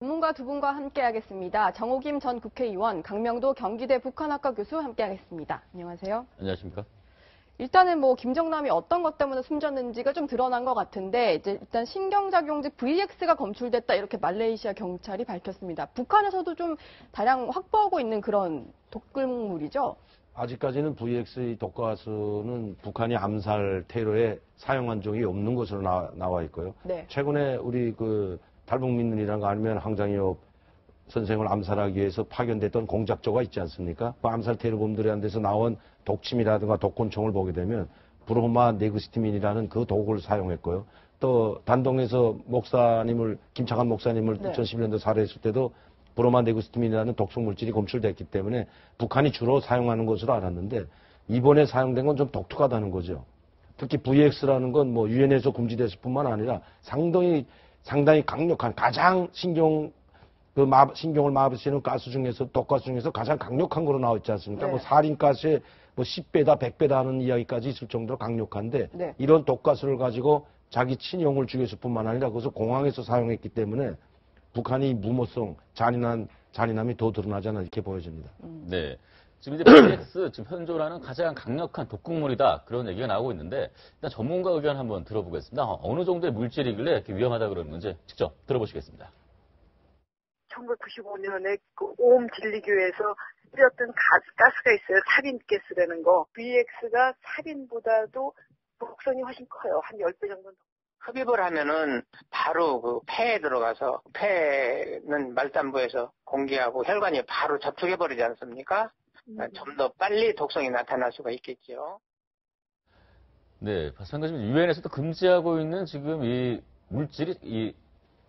전문가 두 분과 함께하겠습니다. 정호김 전 국회의원, 강명도 경기대 북한학과 교수 함께하겠습니다. 안녕하세요. 안녕하십니까? 일단은 김정남이 어떤 것 때문에 숨졌는지가 좀 드러난 것 같은데, 이제 일단 신경작용제 VX가 검출됐다 이렇게 말레이시아 경찰이 밝혔습니다. 북한에서도 좀 다량 확보하고 있는 그런 독극물이죠? 아직까지는 VX 독가스는 북한이 암살 테러에 사용한 적이 없는 것으로 나와 있고요. 네. 최근에 우리 탈북민들이랑 아니면 황장엽 선생을 암살하기 위해서 파견됐던 공작조가 있지 않습니까? 그 암살 테러범들한테서 나온 독침이라든가 독권총을 보게 되면 브로마 네그스티민이라는 그 독을 사용했고요. 또 단동에서 김창환 목사님을 네. 2011년도 살해했을 때도 브로마 네그스티민이라는 독성 물질이 검출됐기 때문에 북한이 주로 사용하는 것으로 알았는데 이번에 사용된 건 좀 독특하다는 거죠. 특히 VX라는 건 유엔에서 금지됐을 뿐만 아니라 상당히 강력한 가장 신경을 마비시키는 가스 중에서 독가스 중에서 가장 강력한 거로 나와 있지 않습니까? 네. 살인가스의 10배다 100배다 하는 이야기까지 있을 정도로 강력한데 네. 이런 독가스를 가지고 자기 친형을 죽였을 뿐만 아니라 그것을 공항에서 사용했기 때문에 북한이 무모성, 잔인함이 더 드러나지 않나 이렇게 보여집니다. 네. 지금 이제 VX 지금 현존하는 가장 강력한 독극물이다 그런 얘기가 나오고 있는데 일단 전문가 의견 한번 들어보겠습니다. 어느 정도의 물질이길래 이렇게 위험하다 그러는 건지 직접 들어보시겠습니다. 1995년에 오음 진리교에서 뿌렸던 가스가 있어요. 살인가스라는 거. VX가 살인보다도 독성이 훨씬 커요. 한 10배 정도. 흡입을 하면은 바로 폐에 들어가서 폐는 말단부에서 공기하고 혈관이 바로 접촉해버리지 않습니까? 좀 더 빨리 독성이 나타날 수가 있겠죠. 네, 마찬가지로 유엔에서도 금지하고 있는 지금 이 물질이 이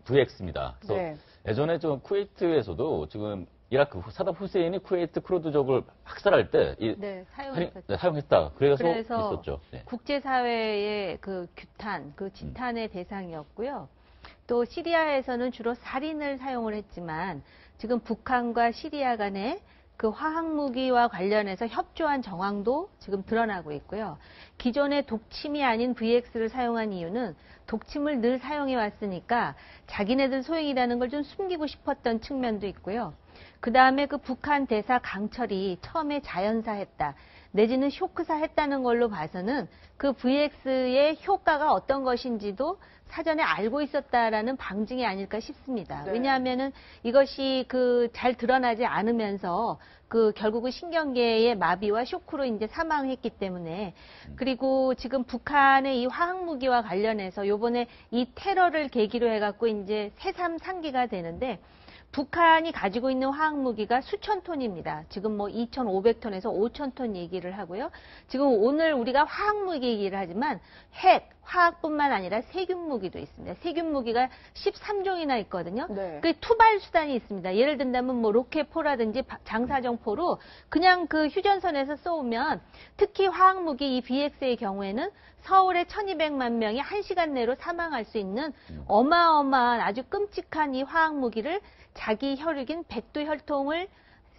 VX입니다. 그래서 네. 예전에 좀 쿠웨이트에서도 지금 이라크 사담 후세인이 쿠웨이트 쿠르드족을 학살할 때 사용했다. 그래서 있었죠. 네. 국제사회의 규탄, 지탄의 대상이었고요. 또 시리아에서는 주로 살인을 사용을 했지만 지금 북한과 시리아 간에 화학무기와 관련해서 협조한 정황도 지금 드러나고 있고요. 기존의 독침이 아닌 VX를 사용한 이유는 독침을 늘 사용해 왔으니까 자기네들 소행이라는 걸 좀 숨기고 싶었던 측면도 있고요. 그 다음에 북한 대사 강철이 처음에 자연사했다, 내지는 쇼크사했다는 걸로 봐서는 VX의 효과가 어떤 것인지도 사전에 알고 있었다라는 방증이 아닐까 싶습니다. 네. 왜냐하면은 이것이 잘 드러나지 않으면서 결국은 신경계의 마비와 쇼크로 이제 사망했기 때문에, 그리고 지금 북한의 이 화학무기와 관련해서 요번에 이 테러를 계기로 해갖고 이제 새삼 상기가 되는데, 북한이 가지고 있는 화학무기가 수천 톤입니다. 지금 2,500톤에서 5,000톤 얘기를 하고요. 지금 오늘 우리가 화학무기 얘기를 하지만 화학뿐만 아니라 세균무기도 있습니다. 세균무기가 13종이나 있거든요. 네. 투발 수단이 있습니다. 예를 든다면 로켓포라든지 장사정포로 그냥 휴전선에서 쏘면, 특히 화학무기 이 BX의 경우에는 서울의 1200만 명이 1시간 내로 사망할 수 있는 어마어마한 아주 끔찍한 이 화학무기를 자기 혈육인 백두혈통을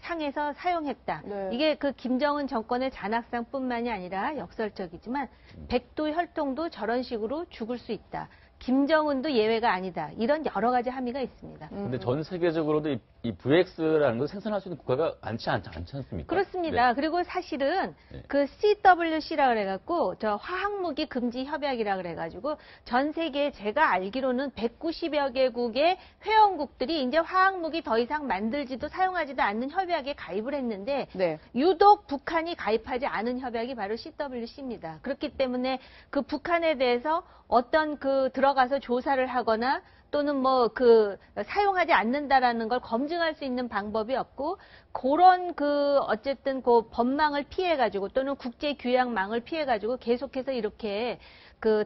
향해서 사용했다. 네. 이게 김정은 정권의 잔악상뿐만이 아니라 역설적이지만 백두혈통도 저런 식으로 죽을 수 있다. 김정은도 예외가 아니다. 이런 여러 가지 함의가 있습니다. 근데 전 세계적으로도 이 VX라는 걸 생산할 수 있는 국가가 많지 않습니까? 그렇습니다. 네. 그리고 사실은 네. CWC라 그래갖고 화학무기 금지 협약이라 그래가지고 전 세계에 제가 알기로는 190여 개국의 회원국들이 이제 화학무기 더 이상 만들지도 사용하지도 않는 협약에 가입을 했는데, 네. 유독 북한이 가입하지 않은 협약이 바로 CWC입니다. 그렇기 때문에 북한에 대해서 어떤 들어가서 조사를 하거나 또는 사용하지 않는다라는 걸 검증할 수 있는 방법이 없고, 그런 어쨌든 법망을 피해가지고 또는 국제규약망을 피해가지고 계속해서 이렇게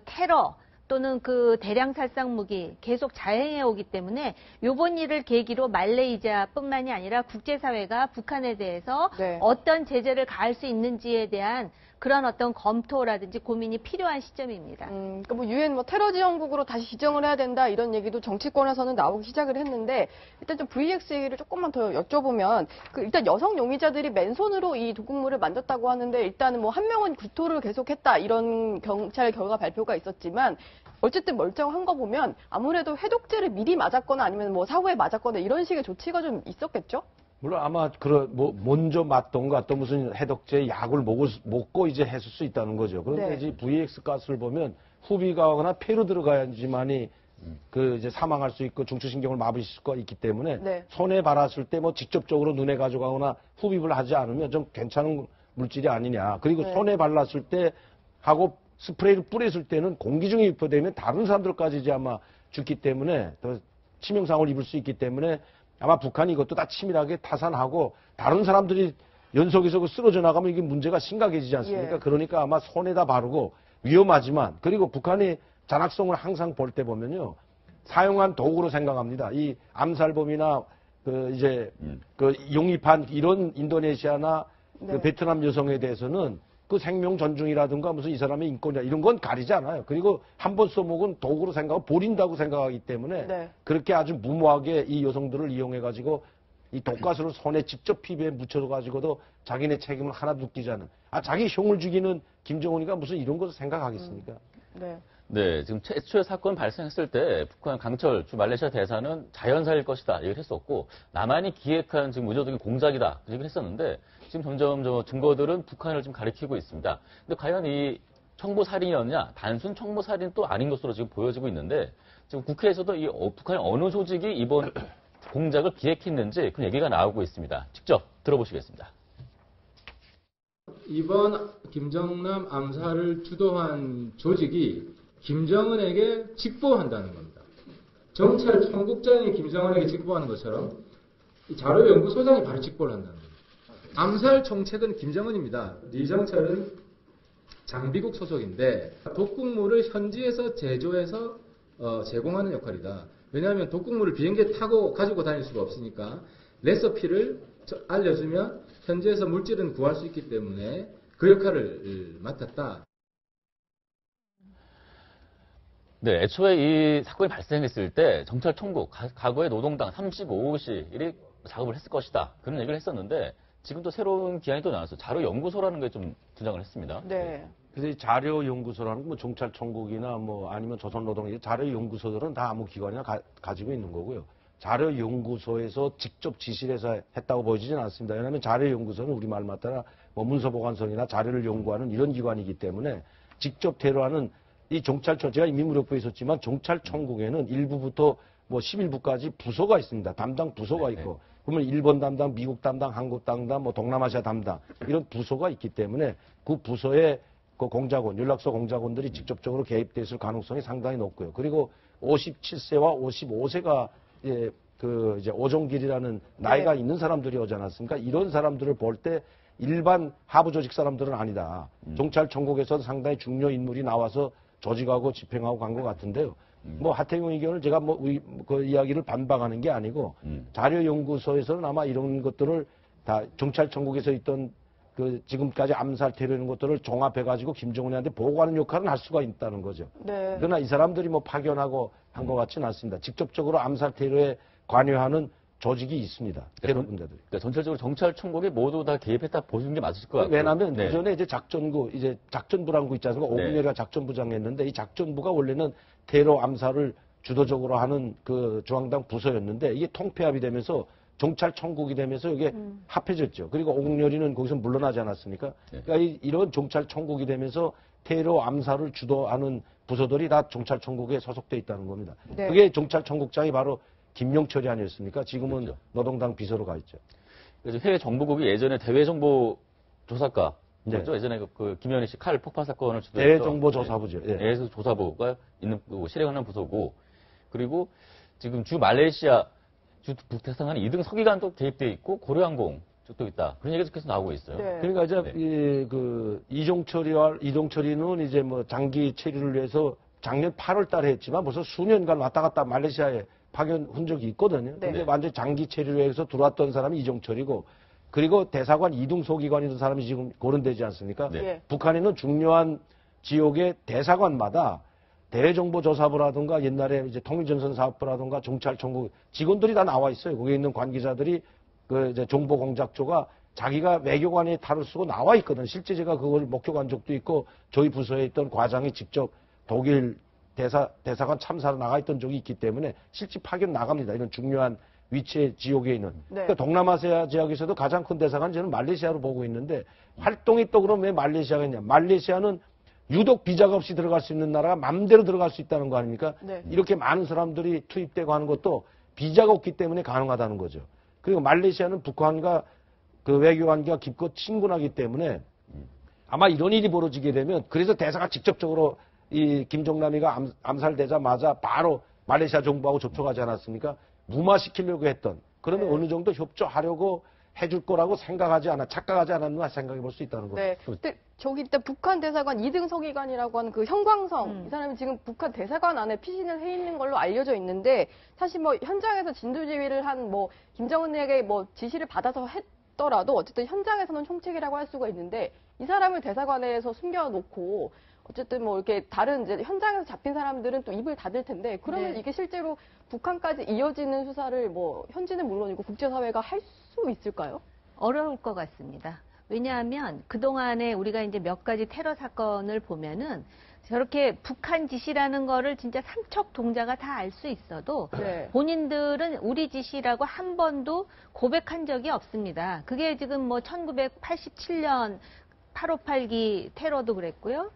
테러 또는 대량 살상 무기 계속 자행해 오기 때문에 요번 일을 계기로 말레이시아뿐만이 아니라 국제사회가 북한에 대해서 네. 어떤 제재를 가할 수 있는지에 대한 그런 어떤 검토라든지 고민이 필요한 시점입니다. 유엔 테러 지원국으로 다시 지정을 해야 된다 이런 얘기도 정치권에서는 나오기 시작을 했는데, 일단 좀 VX 얘기를 조금만 더 여쭤보면, 일단 여성 용의자들이 맨손으로 이 독극물을 만졌다고 하는데, 일단은 한 명은 구토를 계속했다 이런 경찰 결과 발표가 있었지만, 어쨌든 멀쩡한 거 보면 아무래도 해독제를 미리 맞았거나 아니면 뭐 사후에 맞았거나 이런 식의 조치가 좀 있었겠죠? 물론 아마 먼저 맞던가 또 무슨 해독제 약을 먹고 이제 했을 수 있다는 거죠. 그런데 네. 이제 VX 가스를 보면 후비가 하거나 폐로 들어가야지만이 이제 사망할 수 있고 중추신경을 마비실 수가 있기 때문에 네. 손에 발랐을 때 뭐 직접적으로 눈에 가져가거나 흡입을 하지 않으면 좀 괜찮은 물질이 아니냐. 그리고 네. 손에 발랐을 때 하고 스프레이를 뿌렸을 때는 공기 중에 유포되면 다른 사람들까지 이제 아마 죽기 때문에 더 치명상을 입을 수 있기 때문에 아마 북한이 이것도 다 치밀하게 타산하고 다른 사람들이 연속해서 쓰러져 나가면 이게 문제가 심각해지지 않습니까? 예. 그러니까 아마 손에다 바르고 위험하지만 그리고 북한이 잔악성을 항상 볼 때 보면요. 사용한 도구로 생각합니다. 이 암살범이나 그 용입한 이런 인도네시아나 네. 그 베트남 여성에 대해서는 그 생명 존중이라든가 무슨 이 사람의 인권이나 이런 건 가리지 않아요. 그리고 한 번 써먹은 도구로 생각하고 버린다고 생각하기 때문에 네. 그렇게 아주 무모하게 이 여성들을 이용해가지고 이 독가스를 손에 직접 피부에 묻혀가지고도 자기네 책임을 하나도 느끼지 않는. 자기 형을 죽이는 김정은이가 무슨 이런 것을 생각하겠습니까? 네. 네, 지금 최초의 사건 발생했을 때 북한 강철 주 말레이시아 대사는 자연사일 것이다 얘기를 했었고 남한이 기획한 지금 의도적인 공작이다 그 얘기를 했었는데 지금 점점 증거들은 북한을 좀 가리키고 있습니다. 근데 과연 이 청부살인이었냐? 단순 청부살인 또 아닌 것으로 지금 보여지고 있는데 지금 국회에서도 이 북한의 어느 조직이 이번 공작을 기획했는지 그 얘기가 나오고 있습니다. 직접 들어보시겠습니다. 이번 김정남 암살을 주도한 조직이 김정은에게 직보한다는 겁니다. 정찰 총국장이 김정은에게 직보하는 것처럼 이 자료연구소장이 바로 직보를 한다는 겁니다. 암살 총책은 김정은입니다. 리정철은 장비국 소속인데 독극물을 현지에서 제조해서 제공하는 역할이다. 왜냐하면 독극물을 비행기에 타고 가지고 다닐 수가 없으니까 레시피를 알려주면 현지에서 물질은 구할 수 있기 때문에 그 역할을 맡았다. 네, 애초에 이 사건이 발생했을 때 정찰 총국, 과거의 노동당 35호실이 작업을 했을 것이다. 그런 얘기를 했었는데 지금 또 새로운 기한이 또 나왔어요. 자료연구소라는 게 좀 등장을 했습니다. 네. 그래서 이 자료연구소라는 건 뭐 경찰청국이나 뭐 아니면 조선노동 자료연구소들은 다 아무 기관이나 가지고 있는 거고요. 자료연구소에서 직접 지시를 해서 했다고 보여지진 않습니다. 왜냐하면 자료연구소는 우리말 맞다라 뭐 문서보관소나 자료를 연구하는 이런 기관이기 때문에 직접 테러하는 이 경찰청, 제가 이미 무력부에 있었지만 경찰청국에는 1부부터 뭐 11부까지 부서가 있습니다. 담당 부서가 있고 그러면 일본 담당, 미국 담당, 한국 담당, 뭐 동남아시아 담당 이런 부서가 있기 때문에 그 부서의 그 공작원, 연락소 공작원들이 직접적으로 개입됐을 가능성이 상당히 높고요. 그리고 57세와 55세가 이제 오종길이라는 나이가 있는 사람들이 오지 않았습니까? 이런 사람들을 볼 때 일반 하부 조직 사람들은 아니다. 경찰청국에서는 상당히 중요 인물이 나와서 조직하고 집행하고 간 것 같은데요. 뭐 하태경 의견을 제가 그 이야기를 반박하는 게 아니고 자료연구소에서는 아마 이런 것들을 다 경찰청국에서 있던 그 지금까지 암살 테러 이런 것들을 종합해가지고 김정은한테 보고하는 역할은 할 수가 있다는 거죠. 네. 그러나 이 사람들이 뭐 파견하고 한 것 같지는 않습니다. 직접적으로 암살 테러에 관여하는 조직이 있습니다. 테러 분자들이. 그러니까 전체적으로 정찰총국이 모두 다 개입했다 보시는 게 맞을 것 같아요. 왜냐하면 네. 그전에 이제 작전부라는 거 있지 않습니까? 네. 오분열이가 작전부장 했는데 이 작전부가 원래는 테러 암살을 주도적으로 하는 그 중앙당 부서였는데 이게 통폐합이 되면서 경찰청국이 되면서 이게 합해졌죠. 그리고 오국열이는 거기서 물러나지 않았습니까? 네. 그러니까 이런 경찰청국이 되면서 테러 암살을 주도하는 부서들이 다 경찰청국에 소속돼 있다는 겁니다. 네. 그게 경찰청국장이 바로 김영철이 아니었습니까? 지금은 그렇죠. 노동당 비서로 가 있죠. 그래서 해외 정보국이 예전에 대외정보 조사과 네. 그렇죠? 예전에 그 김현희 씨 칼 폭파 사건을 주도했던 대외정보조사부죠. 예. 대외 조사부가 있는 실행하는 부서고 그리고 지금 주 말레이시아 주 북태평양 2등 서기관도 개입돼 있고 고려항공 쪽도 있다. 그런 얘기가 계속 나오고 있어요. 네. 그러니까 이제 이종철이는 이제 뭐 장기 체류를 위해서 작년 8월 달에 했지만 벌써 수년간 왔다 갔다 말레이시아에 파견 흔적이 있거든요. 네. 근데 완전 장기 체류를 해서 들어왔던 사람이 이종철이고 그리고 대사관 2등 소기관이던 사람이 지금 거론되지 않습니까? 네. 예. 북한에는 중요한 지역의 대사관마다 대외정보조사부라든가 옛날에 이제 통일전선사업부라든가 경찰청국 직원들이 다 나와 있어요. 거기에 있는 관계자들이 그 이제 정보공작조가 자기가 외교관의 탈을 쓰고 나와 있거든. 실제 제가 그걸 목격한 적도 있고 저희 부서에 있던 과장이 직접 독일 대사관 참사로 나가 있던 적이 있기 때문에 실제 파견 나갑니다. 이런 중요한 위치의 지역에 있는. 네. 그러니까 동남아시아 지역에서도 가장 큰 대사관 저는 말레이시아로 보고 있는데 활동이 또 그럼 왜 말레이시아가 있냐. 말레이시아는 유독 비자가 없이 들어갈 수 있는 나라가 맘대로 들어갈 수 있다는 거 아닙니까? 네. 이렇게 많은 사람들이 투입되고 하는 것도 비자가 없기 때문에 가능하다는 거죠. 그리고 말레이시아는 북한과 그 외교 관계가 깊고 친근하기 때문에 아마 이런 일이 벌어지게 되면 그래서 대사가 직접적으로 이 김정남이가 암살되자마자 바로 말레이시아 정부하고 접촉하지 않았습니까? 무마시키려고 했던 그러면 네. 어느 정도 협조하려고 해줄 거라고 착각하지 않았나 생각해 볼 수 있다는 거죠. 네. 근데 저기 일단 북한 대사관 2등 서기관이라고 하는 그 형광성 이 사람이 지금 북한 대사관 안에 피신을 해 있는 걸로 알려져 있는데 사실 뭐 현장에서 진두지휘를 한 뭐 김정은에게 뭐 지시를 받아서 했더라도 어쨌든 현장에서는 총책이라고 할 수가 있는데 이 사람을 대사관에서 숨겨놓고 어쨌든 뭐 이렇게 다른 이제 현장에서 잡힌 사람들은 또 입을 닫을 텐데 그러면 네. 이게 실제로 북한까지 이어지는 수사를 뭐 현지는 물론이고 국제사회가 할 수 있을까요? 어려울 것 같습니다. 왜냐하면 그동안에 우리가 이제 몇 가지 테러 사건을 보면은 저렇게 북한 짓이라는 거를 진짜 삼척 동자가 다 알 수 있어도 네. 본인들은 우리 짓이라고 한 번도 고백한 적이 없습니다. 그게 지금 뭐 1987년 8.58기 테러도 그랬고요.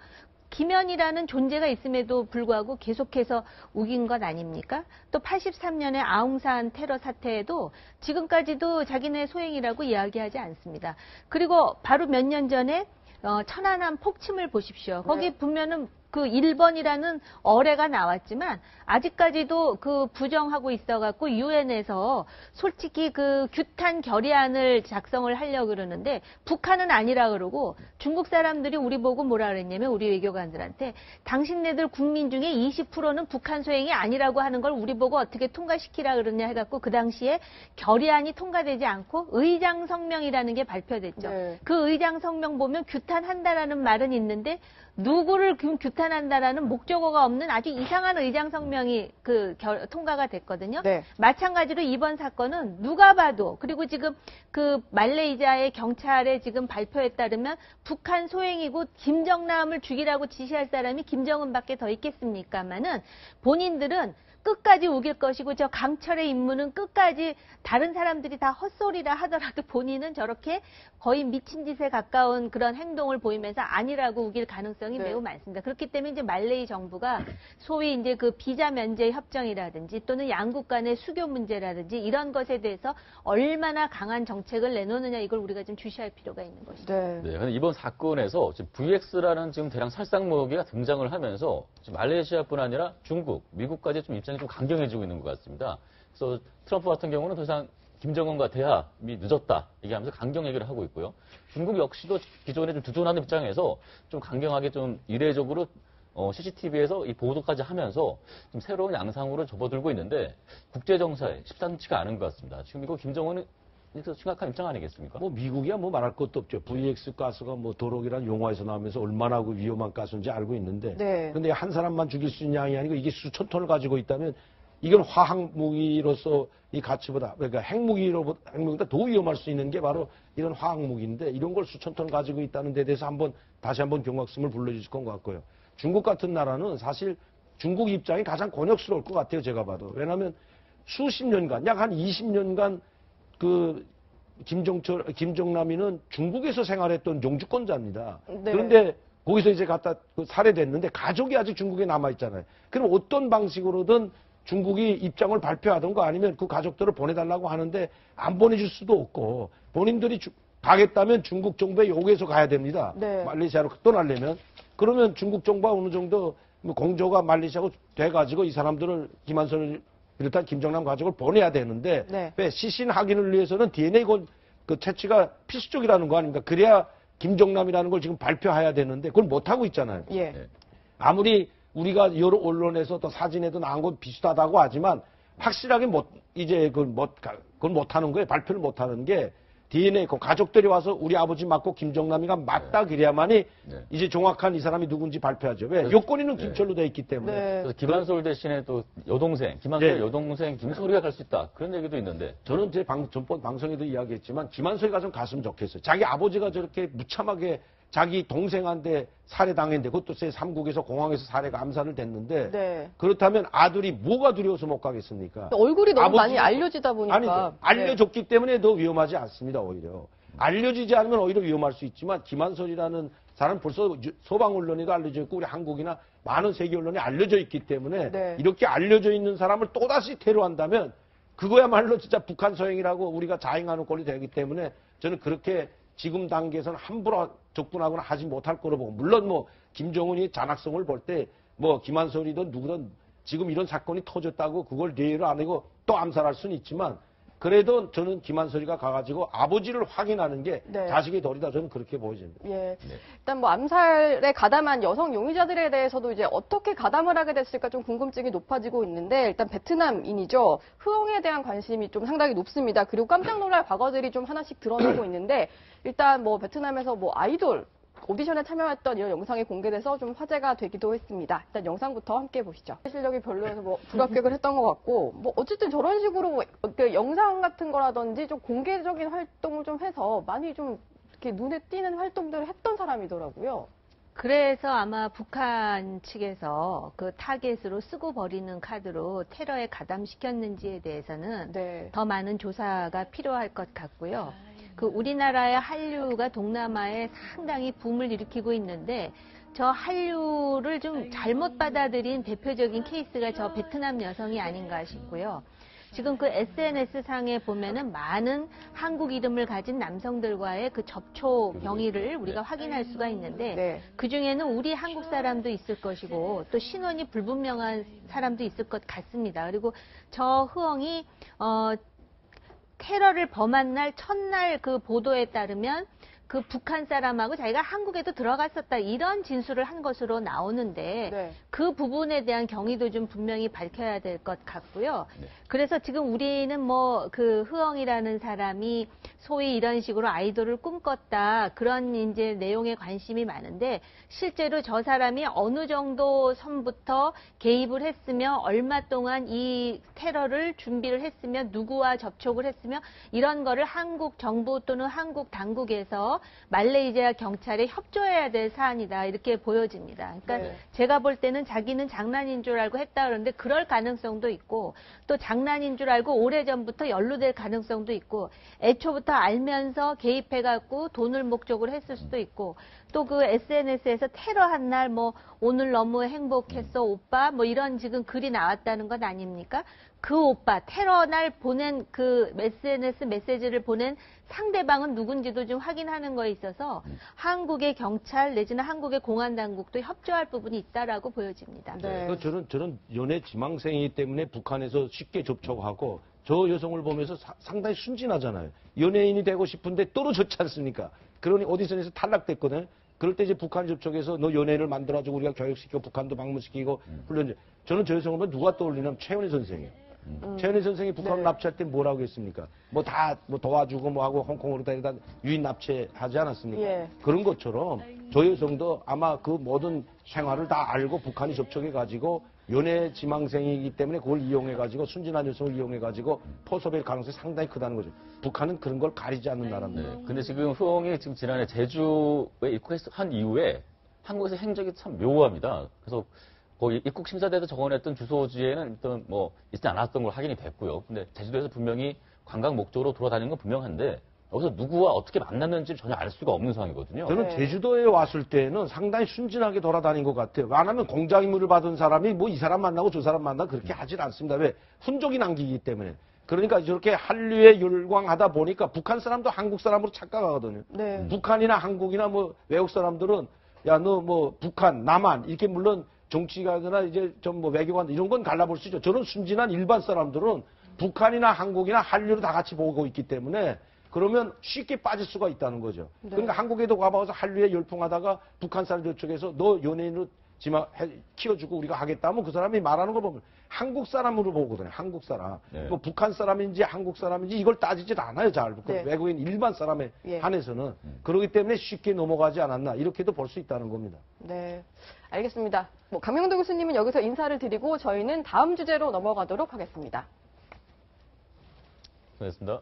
김현이라는 존재가 있음에도 불구하고 계속해서 우긴 것 아닙니까? 또 83년에 아웅산 테러 사태에도 지금까지도 자기네 소행이라고 이야기하지 않습니다. 그리고 바로 몇 년 전에 천안함 폭침을 보십시오. 거기 네. 보면은 그 1번이라는 어뢰가 나왔지만 아직까지도 그 부정하고 있어갖고 유엔에서 솔직히 그 규탄 결의안을 작성을 하려고 그러는데 북한은 아니라 그러고 중국 사람들이 우리 보고 뭐라 그랬냐면 우리 외교관들한테 당신네들 국민 중에 20%는 북한 소행이 아니라고 하는 걸 우리 보고 어떻게 통과시키라 그러냐 해갖고 그 당시에 결의안이 통과되지 않고 의장 성명이라는 게 발표됐죠. 네. 그 의장 성명 보면 규탄한다라는 말은 있는데 누구를 규탄한다라는 목적어가 없는 아주 이상한 의장 성명이 통과가 됐거든요. 네. 마찬가지로 이번 사건은 누가 봐도 그리고 지금 그 말레이시아의 경찰에 지금 발표에 따르면 북한 소행이고 김정남을 죽이라고 지시할 사람이 김정은밖에 더 있겠습니까마는 본인들은 끝까지 우길 것이고 저 강철의 임무는 끝까지 다른 사람들이 다 헛소리라 하더라도 본인은 저렇게 거의 미친 짓에 가까운 그런 행동을 보이면서 아니라고 우길 가능성이 네. 매우 많습니다. 그렇기 때문에 이제 말레이 정부가 소위 이제 그 비자 면제 협정이라든지 또는 양국 간의 수교 문제라든지 이런 것에 대해서 얼마나 강한 정책을 내놓느냐 이걸 우리가 좀 주시할 필요가 있는 것이죠. 네. 네, 근데 이번 사건에서 지금 VX라는 지금 대량 살상 무기가 등장을 하면서 지금 말레이시아뿐 아니라 중국, 미국까지 좀 입장이 좀 강경해지고 있는 것 같습니다. 그래서 트럼프 같은 경우는 더 이상 김정은과 대화이 늦었다 얘기하면서 강경 얘기를 하고 있고요. 중국 역시도 기존에 좀 두둔하는 입장에서 좀 강경하게 좀 이례적으로 CCTV에서 이 보도까지 하면서 좀 새로운 양상으로 접어들고 있는데 국제 정세에 십상치가 않은 것 같습니다. 지금 이거 김정은은 심각한 입장 아니겠습니까? 뭐 미국이야 뭐 말할 것도 없죠. VX 가스가 뭐 도록이란 용어에서 나오면서 얼마나 그 위험한 가스인지 알고 있는데. 네. 근데 한 사람만 죽일 수 있는 양이 아니고 이게 수천 톤을 가지고 있다면 이건 화학 무기로서 이 가치보다 그러니까 핵무기보다 더 위험할 수 있는 게 바로 이런 화학 무기인데 이런 걸 수천 톤 가지고 있다는 데 대해서 다시 한번 경각심을 불러주실 것 같고요. 중국 같은 나라는 사실 중국 입장이 가장 곤욕스러울 것 같아요. 제가 봐도. 왜냐하면 수십 년간 약 한 20년간 그 김정남이는 중국에서 생활했던 영주권자입니다. 네. 그런데 거기서 이제 갖다 살해됐는데 가족이 아직 중국에 남아 있잖아요. 그럼 어떤 방식으로든 중국이 입장을 발표하던가 아니면 그 가족들을 보내달라고 하는데 안 보내줄 수도 없고 본인들이 가겠다면 중국 정부의 요구에서 가야 됩니다. 네. 말레이시아로 떠나려면 그러면 중국 정부가 어느 정도 공조가 말레이시아고 돼가지고 이 사람들을 김한선을 비롯한 김정남 가족을 보내야 되는데 네. 왜 시신 확인을 위해서는 DNA 그 채취가 필수적이라는 거 아닙니까? 그래야 김정남이라는 걸 지금 발표해야 되는데 그걸 못 하고 있잖아요. 예. 네. 아무리 우리가 여러 언론에서 또 사진에도 나온 건 비슷하다고 하지만 확실하게 그걸 못 하는 거예요. 발표를 못 하는 게 DNA 그 가족들이 와서 우리 아버지 맞고 김정남이가 맞다 그래야만이 네. 이제 정확한 이 사람이 누군지 발표하죠. 왜? 요건이는 네. 김철로 돼 있기 때문에. 네. 그래서 김한솔 대신에 또 여동생, 김한솔 네. 여동생 김소리가 갈 수 있다. 그런 얘기도 있는데. 저는 제 전번 방송에도 이야기했지만 김한솔이 가서 갔으면 좋겠어요. 자기 아버지가 저렇게 무참하게 자기 동생한테 살해당했는데 그것도 삼국에서 공항에서 살해가 암살을 됐는데 네. 그렇다면 아들이 뭐가 두려워서 못 가겠습니까? 얼굴이 너무 많이 아버지가- 알려지다 보니까. 아니, 알려졌기 때문에 더 위험하지 않습니다, 오히려. 알려지지 않으면 오히려 위험할 수 있지만, 김한솔이라는 사람은 벌써 서방 언론에도 알려져 있고, 우리 한국이나 많은 세계 언론에 알려져 있기 때문에, 네. 이렇게 알려져 있는 사람을 또다시 테러한다면, 그거야말로 진짜 북한 소행이라고 우리가 자행하는 꼴이 되기 때문에, 저는 그렇게 지금 단계에서는 함부로 접근하거나 하지 못할 거로 보고, 물론 뭐, 김정은이 잔악성을 볼 때, 뭐, 김한솔이든 누구든 지금 이런 사건이 터졌다고 그걸 예의를 안 하고 또 암살할 수는 있지만, 그래도 저는 김한솔이가 가가지고 아버지를 확인하는 게 네. 자식의 도리다. 저는 그렇게 보여집니다. 예. 일단 뭐 암살에 가담한 여성 용의자들에 대해서도 이제 어떻게 가담을 하게 됐을까 좀 궁금증이 높아지고 있는데 일단 베트남인이죠. 흐엉에 대한 관심이 좀 상당히 높습니다. 그리고 깜짝 놀랄 과거들이 좀 하나씩 드러나고 있는데 일단 뭐 베트남에서 뭐 아이돌 오디션에 참여했던 이런 영상이 공개돼서 좀 화제가 되기도 했습니다. 일단 영상부터 함께 보시죠. 실력이 별로여서 뭐 불합격을 했던 것 같고, 뭐 어쨌든 저런 식으로 그 영상 같은 거라든지 좀 공개적인 활동을 좀 해서 많이 좀 이렇게 눈에 띄는 활동들을 했던 사람이더라고요. 그래서 아마 북한 측에서 그 타겟으로 쓰고 버리는 카드로 테러에 가담시켰는지에 대해서는 네. 더 많은 조사가 필요할 것 같고요. 그 우리나라의 한류가 동남아에 상당히 붐을 일으키고 있는데 저 한류를 좀 잘못 받아들인 대표적인 케이스가 저 베트남 여성이 아닌가 싶고요. 지금 그 SNS 상에 보면은 많은 한국 이름을 가진 남성들과의 그 접촉 경위를 우리가 확인할 수가 있는데 네. 그 중에는 우리 한국 사람도 있을 것이고 또 신원이 불분명한 사람도 있을 것 같습니다. 그리고 저 흐엉이 테러를 범한 날 첫날 그 보도에 따르면 그 북한 사람하고 자기가 한국에도 들어갔었다 이런 진술을 한 것으로 나오는데 네. 그 부분에 대한 경위도 좀 분명히 밝혀야 될 것 같고요. 네. 그래서 지금 우리는 뭐 그 흐엉이라는 사람이 소위 이런 식으로 아이돌을 꿈꿨다 그런 이제 내용에 관심이 많은데 실제로 저 사람이 어느 정도 선부터 개입을 했으며 얼마 동안 이 테러를 준비를 했으며 누구와 접촉을 했으며 이런 거를 한국 정부 또는 한국 당국에서 말레이시아 경찰에 협조해야 될 사안이다 이렇게 보여집니다. 그러니까 네. 제가 볼 때는 자기는 장난인 줄 알고 했다 그러는데 그럴 가능성도 있고 또 장난인 줄 알고 오래전부터 연루될 가능성도 있고 애초부터 알면서 개입해갖고 돈을 목적으로 했을 수도 있고 또 그 SNS에서 테러한 날 뭐 오늘 너무 행복했어 오빠 뭐 이런 지금 글이 나왔다는 건 아닙니까? 그 오빠 테러 날 보낸 그 SNS 메시지를 보낸 상대방은 누군지도 좀 확인하는 거에 있어서 한국의 경찰 내지는 한국의 공안 당국도 협조할 부분이 있다라고 보여집니다. 네. 저는 연애 지망생이기 때문에 북한에서 쉽게 접촉하고 저 여성을 보면서 상당히 순진하잖아요. 연예인이 되고 싶은데 떨어졌지 않습니까? 그러니 오디션에서 탈락됐거든요. 그럴 때 이제 북한 접촉에서 너 연예인을 만들어주고 우리가 교육시키고 북한도 방문시키고 훈련. 저는 저 여성을 보면 누가 떠올리냐면 최은희 선생이에요. 최은희 선생이 북한 네. 납치할 때 뭐라고 했습니까? 뭐 다 뭐 도와주고 뭐 하고 홍콩으로 다니다 유인 납치하지 않았습니까? 예. 그런 것처럼 저 여성도 아마 그 모든 생활을 다 알고 북한이 접촉해가지고 연애 지망생이기 때문에 그걸 이용해가지고 순진한 여성을 이용해가지고 포섭일 가능성이 상당히 크다는 거죠. 북한은 그런 걸 가리지 않는 나라입니다. 네. 근데 지금 흐엉이 지금 지난해 제주에 입국한 이후에 한국에서 행적이 참 묘합니다. 그래서 거기 입국 심사대에서 적어냈던 주소지에는 일단 뭐 있지 않았던 걸 확인이 됐고요. 근데 제주도에서 분명히 관광 목적으로 돌아다니는 건 분명한데 여기서 누구와 어떻게 만났는지 전혀 알 수가 없는 상황이거든요. 저는 네. 제주도에 왔을 때는 상당히 순진하게 돌아다닌 것 같아요. 왜냐하면 공작 임무를 받은 사람이 뭐 이 사람 만나고 저 사람 만나 그렇게 하질 않습니다. 왜? 흔적이 남기기 때문에. 그러니까 저렇게 한류에 열광하다 보니까 북한 사람도 한국 사람으로 착각하거든요. 네. 북한이나 한국이나 뭐 외국 사람들은 야 너 뭐 북한, 남한 이렇게 물론 정치가거나 이제 좀 뭐 외교관 이런 건 갈라볼 수 있죠. 저는 순진한 일반 사람들은 북한이나 한국이나 한류를 다 같이 보고 있기 때문에 그러면 쉽게 빠질 수가 있다는 거죠. 네. 그러니까 한국에도 가봐서 한류에 열풍하다가 북한 사람들 쪽에서 너 연예인으로 키워주고 우리가 하겠다 하면 그 사람이 말하는 거 보면 한국 사람으로 보거든요. 한국 사람. 네. 뭐 북한 사람인지 한국 사람인지 이걸 따지질 않아요. 잘. 네. 외국인 일반 사람에 예. 한해서는. 그렇기 때문에 쉽게 넘어가지 않았나 이렇게도 볼 수 있다는 겁니다. 네. 알겠습니다. 뭐 강명도 교수님은 여기서 인사를 드리고 저희는 다음 주제로 넘어가도록 하겠습니다. 고맙습니다.